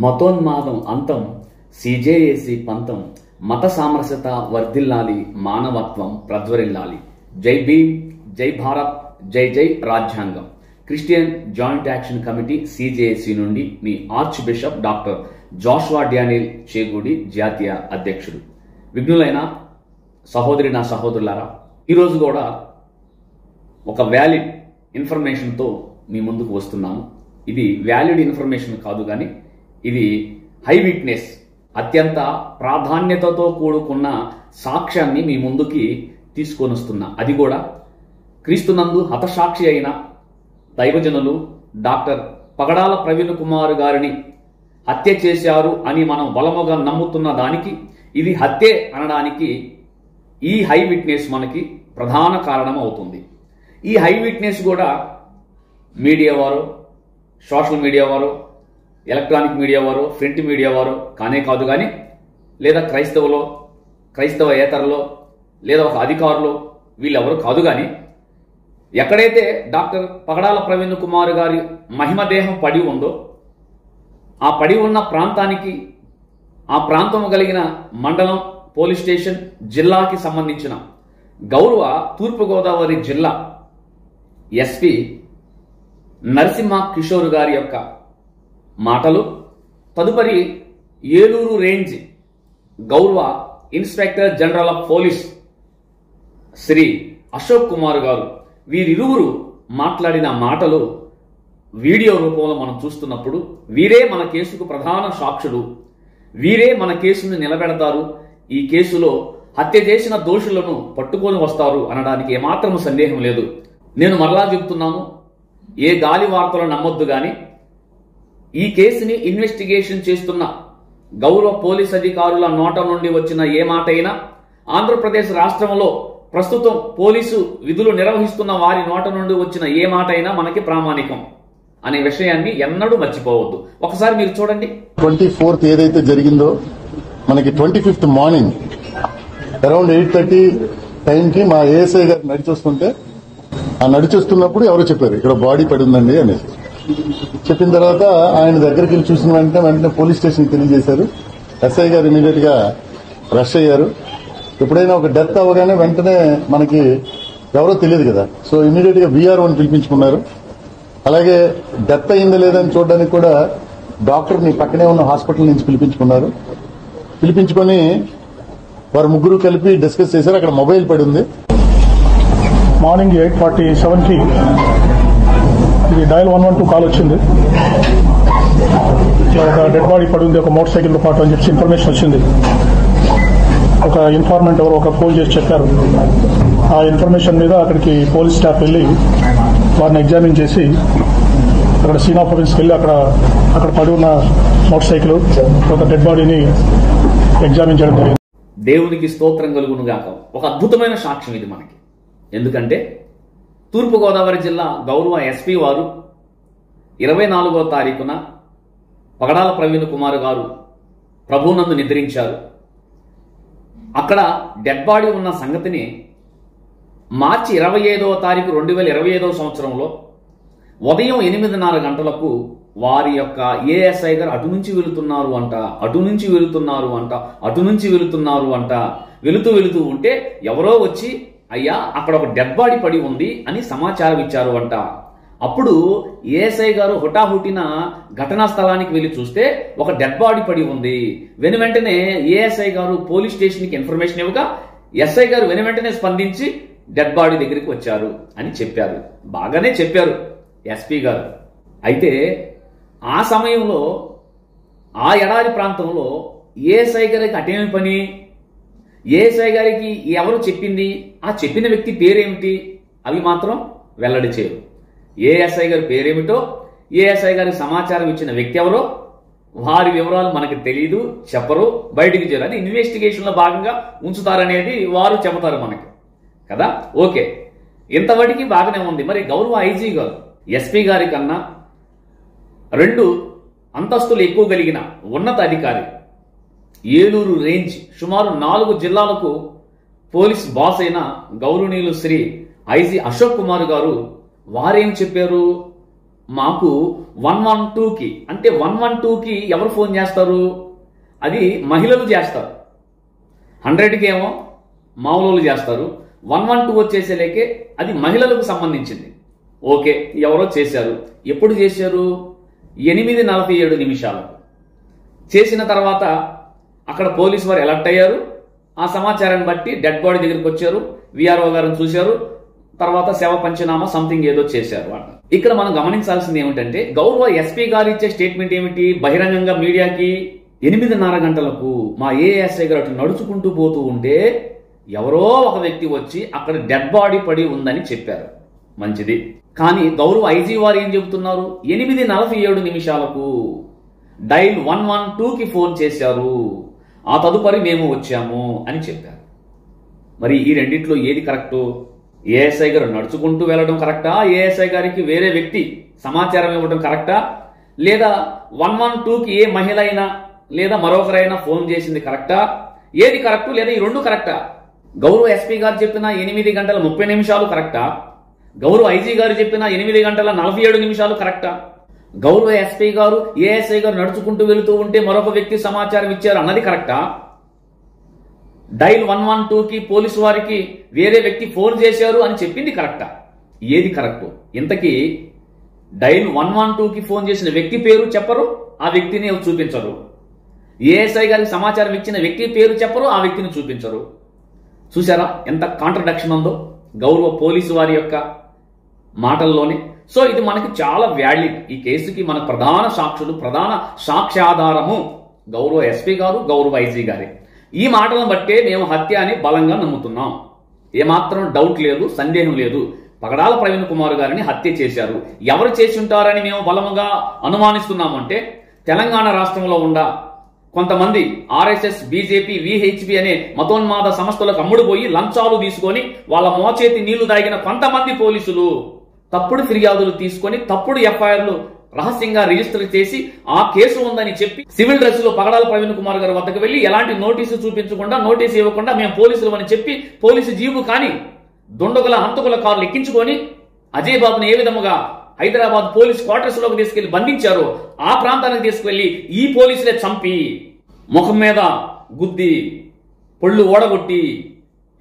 మతోన్మాదం అంతం, సిజేఏసీ పంతం, మత సామరస్యత వర్ధిల్లాలి, మానవత్వం ప్రజ్వరిల్లాలి. జై భీమ్, జై భారత్, జై జై రాజ్యాంగం. Christian joint action committee CJAC నుండి మీ archbishop doctor Joshua Daniel Chegudi, జాతీయ అధ్యక్షుడు. విఘ్నులైన సహోదరి నా సహోదరులారా, ఈరోజు కూడా ఒక వ్యాలిడ్ ఇన్ఫర్మేషన్తో మీ ముందుకు వస్తున్నాను. ఇది వ్యాలిడ్ ఇన్ఫర్మేషన్ కాదు, కానీ ఇది హై విట్నెస్, అత్యంత ప్రాధాన్యతతో కూడుకున్న సాక్ష్యాన్ని మీ ముందుకి తీసుకొని వస్తున్నా. అది కూడా క్రీస్తునందు హతసాక్షి అయిన దైవజనులు డాక్టర్ పగడాల ప్రవీణ్ కుమార్ గారిని హత్య చేశారు అని మనం బలముగా నమ్ముతున్న దానికి, ఇది హత్యే అనడానికి ఈ హై విట్నెస్ మనకి ప్రధాన కారణం అవుతుంది. ఈ హై విట్నెస్ కూడా మీడియా వారు, సోషల్ మీడియా వారు, ఎలక్ట్రానిక్ మీడియా వారు, ప్రింట్ మీడియా వారు కానే కాదు, కానీ లేదా క్రైస్తవేతరులో లేదా ఒక అధికారులు వీళ్ళెవరు కాదు, కానీ ఎక్కడైతే డాక్టర్ పగడాల ప్రవీణ్ కుమార్ గారి మహిమదేహం పడి ఉందో ఆ పడి ఉన్న ప్రాంతానికి, ఆ ప్రాంతం కలిగిన మండలం, పోలీస్ స్టేషన్, జిల్లాకి సంబంధించిన గౌరవ తూర్పుగోదావరి జిల్లా ఎస్పీ నరసింహ కిషోర్ గారి యొక్క మాటలు, తదుపరి ఏలూరు రేంజ్ గౌరవ inspector general of police Shri Ashok Kumar గారు, వీరిరువురు మాట్లాడిన మాటలు వీడియో రూపంలో మనం చూస్తున్నప్పుడు, వీరే మన కేసుకు ప్రధాన సాక్షులు, వీరే మన కేసును నిలబెడతారు, ఈ కేసులో హత్య చేసిన దోషులను పట్టుకొని వస్తారు అనడానికి ఏమాత్రం సందేహం లేదు. నేను మరలా చెబుతున్నాను, ఏ గాలి వార్తలు నమ్మొద్దు, కానీ ఈ కేసుని ఇన్వెస్టిగేషన్ చేస్తున్న గౌరవ పోలీస్ అధికారుల నోట నుండి వచ్చిన ఏ మాట అయినా, ఆంధ్రప్రదేశ్ రాష్ట్రంలో ప్రస్తుతం పోలీసు విధులు నిర్వహిస్తున్న వారి నోట నుండి వచ్చిన ఏ మాట అయినా మనకి ప్రామాణికం అనే విషయాన్ని ఎన్నడూ మర్చిపోవద్దు. ఒకసారి మీరు చూడండి. 24th ఏదైతే జరిగిందో, మనకి 25th మార్నింగ్ అరౌండ్ 8:30 టైంకి మా ఏఎస్ఐ గారు నడిచొస్తుంటే, ఆ నడిచొస్తున్నప్పుడు ఎవరో చెప్పారు ఇక్కడ బాడీ పడి ఉందండి అనేసి. చెప్పిన తర్వాత ఆయన దగ్గరికి వెళ్ళి చూసిన వెంటనే పోలీస్ స్టేషన్ తెలియజేశారు. ఎస్ఐ గారు ఇమీడియట్ గా రష్ అయ్యారు. ఎప్పుడైనా ఒక డెత్ అవ్వగానే వెంటనే మనకి ఎవరో తెలియదు కదా, సో ఇమీడియట్ గా VROని పిలిపించుకున్నారు. అలాగే డెత్ అయిందా లేదని చూడడానికి కూడా డాక్టర్ని పక్కనే ఉన్న హాస్పిటల్ నుంచి పిలిపించుకున్నారు. పిలిపించుకొని వారు ముగ్గురు కలిపి డిస్కస్ చేశారు. అక్కడ మొబైల్ పడి ఉంది. మార్నింగ్ 8:47కి ఇది డయల్ 112 కాల్ వచ్చింది. ఒక డెడ్ బాడీ పడి ఉంది ఒక మోటార్ సైకిల్తో పాటు అని చెప్పి ఇన్ఫర్మేషన్ వచ్చింది. ఒక ఇన్ఫార్మెంట్ ఎవరు ఒక ఫోన్ చేసి చెప్పారు. ఆ ఇన్ఫర్మేషన్ మీద అక్కడికి పోలీస్ స్టాఫ్ వెళ్ళి వారిని ఎగ్జామిన్ చేసి అక్కడ సీన్ ఆఫ్ ఆఫెన్స్కి వెళ్ళి అక్కడ పడి ఉన్న మోటార్ సైకిల్, ఒక డెడ్ బాడీని ఎగ్జామిన్ చేయడం జరిగింది. దేవునికి స్తోత్రం కలుగునుగాక. ఒక అద్భుతమైన సాక్ష్యం ఇది మనకి. ఎందుకంటే తూర్పుగోదావరి జిల్లా గౌరవ ఎస్పీ వారు 24వ తారీఖున పగడాల ప్రవీణ్ కుమార్ గారు ప్రభునందు నిద్రించారు. అక్కడ డెడ్ బాడీ ఉన్న సంగతిని మార్చి 25వ తారీఖు 2025వ సంవత్సరంలో ఉదయం 8:30 గంటలకు వారి యొక్క ఏఎస్ఐ గారు అటు నుంచి వెళుతున్నారు అంట. వెళుతూ ఉంటే ఎవరో వచ్చి, అయ్యా అక్కడ ఒక డెడ్ బాడీ పడి ఉంది అని సమాచారం ఇచ్చారు అంట. అప్పుడు ఏఎస్ఐ గారు హుటాహుటిన ఘటనా స్థలానికి వెళ్లి చూస్తే ఒక డెడ్ బాడీ పడి ఉంది. వెంటనే ఏఎస్ఐ గారు పోలీస్ స్టేషన్కి ఇన్ఫర్మేషన్ ఇవ్వగా ఎస్ఐ గారు వెంటనే స్పందించి డెడ్ బాడీ దగ్గరికి వచ్చారు అని చెప్పారు. బాగానే చెప్పారు ఎస్పీ గారు. అయితే ఆ సమయంలో ఆ ఎడారి ప్రాంతంలో ఏఎస్ఐ గారికి అటేమి పని? ఏఎస్ఐ గారికి ఎవరు చెప్పింది? ఆ చెప్పిన వ్యక్తి పేరేమిటి? అవి మాత్రం వెల్లడి చేయరు. ఏఎస్ఐ గారి పేరేమిటో, ఏఎస్ఐ గారికి సమాచారం ఇచ్చిన వ్యక్తి ఎవరో, వారి వివరాలు మనకు తెలియదు, చెప్పరు, బయటికి చేయరు. అది ఇన్వెస్టిగేషన్ లో భాగంగా ఉంచుతారనేది వారు చెబుతారు మనకి కదా. ఓకే, ఇంతవరకు బాగానే ఉంది. మరి గౌరవ ఐజీ గారు ఎస్పీ గారి కన్నా 2 అంతస్తులు ఎక్కువ కలిగిన ఉన్నత అధికారి, ఏలూరు రేంజ్ సుమారు 4 జిల్లాలకు పోలీస్ బాస్ అయిన గౌరవనీయులు శ్రీ ఐజీ అశోక్ కుమార్ గారు వారేం చెప్పారు? మాకు 112కి అంటే 112కి ఎవరు ఫోన్ చేస్తారు? అది మహిళలు చేస్తారు. 100కి ఏమో మామూలు చేస్తారు. 112 వచ్చేసేలేకే అది మహిళలకు సంబంధించింది. ఓకే, ఎవరో చేశారు. ఎప్పుడు చేశారు? 8:47 చేసిన తర్వాత అక్కడ పోలీసు వారు అలర్ట్ అయ్యారు. ఆ సమాచారాన్ని బట్టి డెడ్ బాడీ దగ్గరికి వచ్చారు. విఆర్ఓ గారిని చూశారు. తర్వాత శవ పంచనామా సంథింగ్ ఏదో చేశారు. ఇక్కడ మనం గమనించాల్సింది ఏమిటంటే, గౌరవ ఎస్పీ గారు ఇచ్చే స్టేట్మెంట్ ఏమిటి? బహిరంగంగా మీడియాకి 8:30 గంటలకు మా ఏఎస్ఐ గారు అటు నడుచుకుంటూ పోతూ ఉంటే ఎవరో ఒక వ్యక్తి వచ్చి అక్కడ డెడ్ బాడీ పడి ఉందని చెప్పారు. మంచిది. కానీ గౌరవ ఐజీ వారు ఏం చెబుతున్నారు? 8:47 డైల్ 112కి ఫోన్ చేశారు. ఆ తదుపరి మేము వచ్చాము అని చెప్పారు. మరి ఈ రెండిట్లో ఏది కరెక్టు? ఏఎస్ఐ గారు నడుచుకుంటూ వెళ్ళడం కరెక్టా? ఏఎస్ఐ గారికి వేరే వ్యక్తి సమాచారం ఇవ్వడం కరెక్టా? లేదా 112కి ఏ మహిళ అయినా లేదా మరొకరైనా ఫోన్ చేసింది కరెక్టా? ఏది కరెక్టు? లేదా ఈ రెండు కరెక్టా? గౌరవ ఎస్పీ గారు చెప్పిన 8:30 కరెక్టా? గౌరవ ఐజీ గారు చెప్పిన 8:47 కరెక్టా? గౌరవ ఎస్పీ గారు ఏఎస్ఐ గారు నడుచుకుంటూ వెళుతూ ఉంటే మరొక వ్యక్తి సమాచారం ఇచ్చారు అన్నది కరెక్టా? డైల్ 112కి పోలీసు వారికి వేరే వ్యక్తి ఫోన్ చేశారు అని చెప్పింది కరెక్టా? ఏది కరెక్టు? ఇంతకీ డైల్ 112కి ఫోన్ చేసిన వ్యక్తి పేరు చెప్పరు, ఆ వ్యక్తిని చూపించరు. ఏఎస్ఐ గారికి సమాచారం ఇచ్చిన వ్యక్తి పేరు చెప్పరు, ఆ వ్యక్తిని చూపించరు. చూసారా ఎంత కాంట్రడక్షన్ ఉందో గౌరవ పోలీసు వారి యొక్క మాటల్లోనే. సో ఇది మనకి చాలా వ్యాలిడ్. ఈ కేసుకి మన ప్రధాన సాక్షులు, ప్రధాన సాక్ష్యాధారము గౌరవ ఎస్పీ గారు, గౌరవ ఐజీ గారే. ఈ మాటలను బట్టే మేము హత్య అని బలంగా నమ్ముతున్నాం. ఏమాత్రం డౌట్ లేదు, సందేహం లేదు. పగడాల ప్రవీణ్ కుమార్ గారిని హత్య చేశారు. ఎవరు చేసి ఉంటారని మేము బలముగా అనుమానిస్తున్నామంటే, తెలంగాణ రాష్ట్రంలో ఉన్న కొంతమంది ఆర్ఎస్ఎస్, బీజేపీ, విహెచ్పి అనే మతోన్మాద సంస్థలకు అమ్ముడుపోయి లంచాలు తీసుకొని వాళ్ళ మోచేతి నీళ్లు దాగిన కొంతమంది పోలీసులు తప్పుడు ఫిర్యాదులు తీసుకొని తప్పుడు ఎఫ్ఐఆర్లు రహస్యంగా రిజిస్టర్ చేసి ఆ కేసు ఉందని చెప్పి సివిల్ డ్రెస్ లో పగడాల ప్రవీణ్ కుమార్ గారి వద్దకు వెళ్లి ఎలాంటి నోటీసు చూపించకుండా, నోటీసు ఇవ్వకుండా మేము పోలీసులు అని చెప్పి పోలీసు జీవు కానీ దుండగుల హంతకుల కార్లు ఎక్కించుకొని అజయ్ బాబును ఏ విధముగా హైదరాబాద్ పోలీస్ క్వార్టర్స్ లోకి తీసుకెళ్లి బంధించారో ఆ ప్రాంతానికి తీసుకువెళ్లి ఈ పోలీసులే చంపి ముఖం మీద గుద్ది, పొళ్ళు ఓడగొట్టి,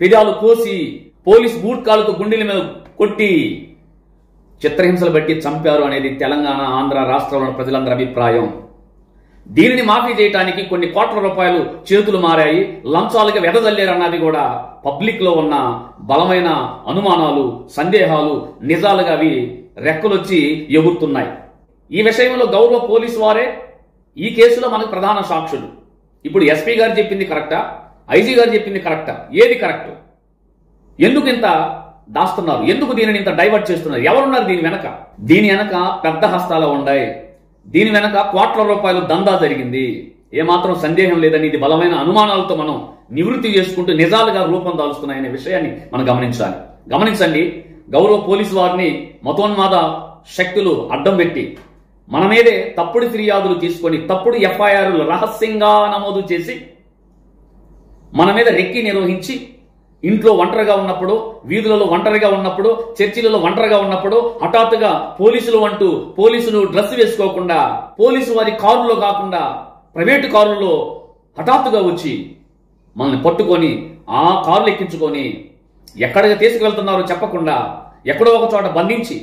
పెదాలు కోసి, పోలీస్ బూట్ కాలుతో గుండెల మీద కొట్టి చిత్రహింసలు బట్టి చంపారు అనేది తెలంగాణ, ఆంధ్ర రాష్ట్రాల్లోని ప్రజలందరి అభిప్రాయం. దీనిని మాఫీ చేయడానికి కొన్ని కోట్ల రూపాయలు చేతులు మారాయి, లంచాలుగా వెదజల్లేరన్నది కూడా పబ్లిక్ లో ఉన్న బలమైన అనుమానాలు, సందేహాలు నిజాలుగా అవి రెక్కలొచ్చి ఎగురుతున్నాయి. ఈ విషయంలో గౌరవ పోలీసు వారే ఈ కేసులో మనకు ప్రధాన సాక్షులు. ఇప్పుడు ఎస్పీ గారు చెప్పింది కరెక్టా? ఐజీ గారు చెప్పింది కరెక్టా? ఏది కరెక్ట్? ఎందుకు ఇంత దాస్తున్నారు? ఎందుకు దీనిని ఇంత డైవర్ట్ చేస్తున్నారు? ఎవరున్నారు దీని వెనక? దీని వెనక పెద్ద హస్తాలు ఉన్నాయి. దీని వెనక కోట్ల రూపాయలు దందా జరిగింది. ఏమాత్రం సందేహం లేదని ఇది బలమైన అనుమానాలతో మనం నివృత్తి చేసుకుంటూ నిజాలుగా రూపం దాల్చుతున్నాయనే విషయాన్ని మనం గమనించాలి. గమనించండి, గౌరవ పోలీసు వారిని మతోన్మాద శక్తులు అడ్డం పెట్టి మన మీదే తప్పుడు ఫిర్యాదులు తీసుకొని తప్పుడు ఎఫ్ఐఆర్లు రహస్యంగా నమోదు చేసి మన మీద రెక్కి నిర్వహించి ఇంట్లో ఒంటరిగా ఉన్నప్పుడు, వీధులలో ఒంటరిగా ఉన్నప్పుడు, చర్చిలలో ఒంటరిగా ఉన్నప్పుడు హఠాత్తుగా పోలీసులు అంటూ పోలీసులు డ్రెస్ వేసుకోకుండా పోలీసు వారి కారులో కాకుండా ప్రైవేటు కారులో హఠాత్తుగా వచ్చి మనల్ని పట్టుకొని ఆ కారులు ఎక్కించుకొని ఎక్కడికి తీసుకువెళ్తున్నారో చెప్పకుండా ఎక్కడో ఒక చోట బంధించి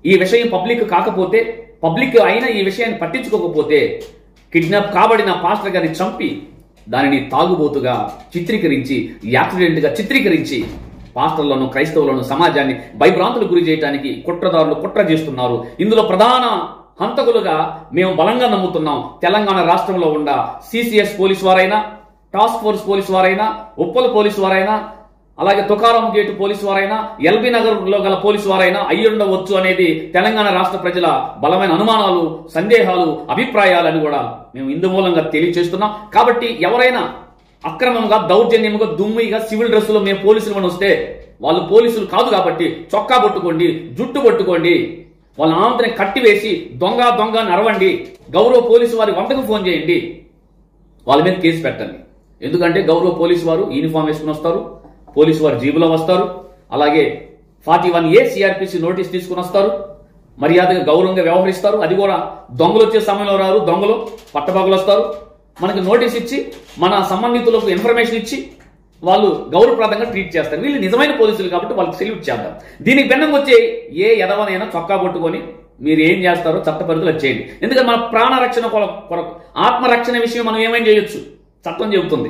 ఈ విషయం పబ్లిక్ కాకపోతే, పబ్లిక్ అయినా ఈ విషయాన్ని పట్టించుకోకపోతే కిడ్నాప్ కాబడిన పాస్టర్ గారిని చంపి దానిని తాగుబోతుగా చిత్రీకరించి, యాక్సిడెంట్ గా చిత్రీకరించి పాస్టర్లను, క్రైస్తవులను, సమాజాన్ని భయభ్రాంతులకు గురి చేయడానికి కుట్రదారులు కుట్ర చేస్తున్నారు. ఇందులో ప్రధాన హంతకులుగా మేము బలంగా నమ్ముతున్నాం. తెలంగాణ రాష్ట్రంలో ఉన్న సిసిఎస్ పోలీసు వారైనా, టాస్క్ ఫోర్స్ పోలీసు వారైనా, ఉప్పల్ పోలీసు వారైనా, అలాగే తుకారాం గేటు పోలీసు వారైనా, ఎల్బీ నగర్ లో గల పోలీసు వారైనా అయ్యుండవచ్చు అనేది తెలంగాణ రాష్ట్ర ప్రజల బలమైన అనుమానాలు, సందేహాలు, అభిప్రాయాలని కూడా మేము ఇందు మూలంగా తెలియజేస్తున్నాం. కాబట్టి ఎవరైనా అక్రమంగా, దౌర్జన్యంగా, దుమ్మిగా సివిల్ డ్రెస్సులో మేము పోలీసులు వస్తే వాళ్ళు పోలీసులు కాదు కాబట్టి చొక్కా పట్టుకోండి, జుట్టు పట్టుకోండి, వాళ్ళ ఆంతని కట్టివేసి దొంగ దొంగ అని అరవండి. గౌరవ పోలీసు వారి వంటకు ఫోన్ చేయండి, వాళ్ళ మీద కేసు పెట్టండి. ఎందుకంటే గౌరవ పోలీసు వారు యూనిఫామ్ వేసుకుని వస్తారు, పోలీసు వారు జీబులో వస్తారు, అలాగే 41A CRPC నోటీస్ తీసుకుని వస్తారు. మర్యాదగా గౌరవంగా వ్యవహరిస్తారు. అది కూడా దొంగలు వచ్చే సమయంలో రారు, దొంగలు పట్టపగలు వస్తారు. మనకి నోటీస్ ఇచ్చి మన సంబంధితులకు ఇన్ఫర్మేషన్ ఇచ్చి వాళ్ళు గౌరవప్రదంగా ట్రీట్ చేస్తారు. వీళ్ళు నిజమైన పోలీసులు కాబట్టి వాళ్ళకి సెల్యూట్ చేద్దాం. దీనికి భిన్నంగా వచ్చే ఏ ఎదవనైనా చొక్కా పట్టుకొని మీరు ఏం చేస్తారో చట్ట పరిధిలో చేయండి. ఎందుకంటే మన ప్రాణరక్షణ కొరకు, ఆత్మరక్షణ విషయం మనం ఏమైనా చేయొచ్చు, చట్టం చెబుతుంది.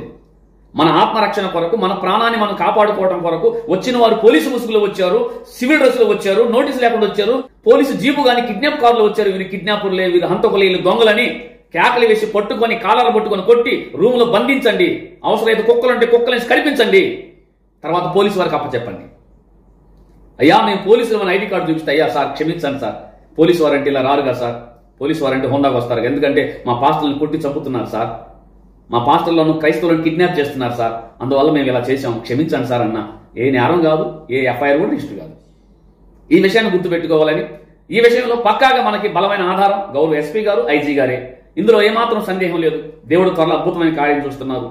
మన ఆత్మరక్షణ కొరకు, మన ప్రాణాన్ని మనం కాపాడుకోవడం కొరకు వచ్చిన వారు పోలీసు ముసుగులో వచ్చారు, సివిల్ డ్రెస్ లో వచ్చారు, నోటీసు లేకుండా వచ్చారు, పోలీసు జీపు గాని కిడ్నాప్ కారులో వచ్చారు. వీరు కిడ్నాపర్లే, వీరు హంతకులే, వీళ్ళు దొంగలని కేకలు వేసి పట్టుకొని కాలర పట్టుకొని కొట్టి రూమ్ లో బంధించండి. అవసరమైతే కుక్కలుంటే కుక్కలని కల్పించండి. తర్వాత పోలీసు వారికి అప్పచెప్పండి. అయ్యా మేము పోలీసులు మన ఐడి కార్డు చూపిస్తే, అయ్యా సార్ క్షమించండి సార్, పోలీసు వారంటే ఇలా రారుగా సార్, పోలీసు వారంటే హోందాగా వస్తారు, ఎందుకంటే మా పాస్టర్లను కొట్టి చంపుతున్నారు సార్, మా పాస్టర్లను క్రైస్తవులను కిడ్నాప్ చేస్తున్నారు సార్, అందువల్ల మేము ఇలా చేశాం, క్షమించండి సార్ అన్న ఏ నేరం కాదు, ఏ ఎఫ్ఐఆర్ కూడా రిజిస్టర్ కాదు. ఈ విషయాన్ని గుర్తుపెట్టుకోవాలని, ఈ విషయంలో పక్కాగా మనకి బలమైన ఆధారం గౌరవ ఎస్పీ గారు, ఐజీ గారే. ఇందులో ఏమాత్రం సందేహం లేదు. దేవుడు త్వరలో అద్భుతమైన కార్యం చూస్తున్నారు.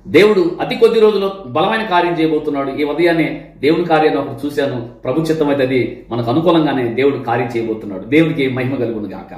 దేవుడు అతి కొద్ది రోజుల్లో బలమైన కార్యం చేయబోతున్నాడు. ఈ ఉదయాన్నే దేవుని కార్యాన్ని ఒకటి చూశాను. ప్రభు చిత్తమైతే అది మనకు అనుకూలంగానే దేవుడు కార్యం చేయబోతున్నాడు. దేవుడికి మహిమ కలుగును గాక.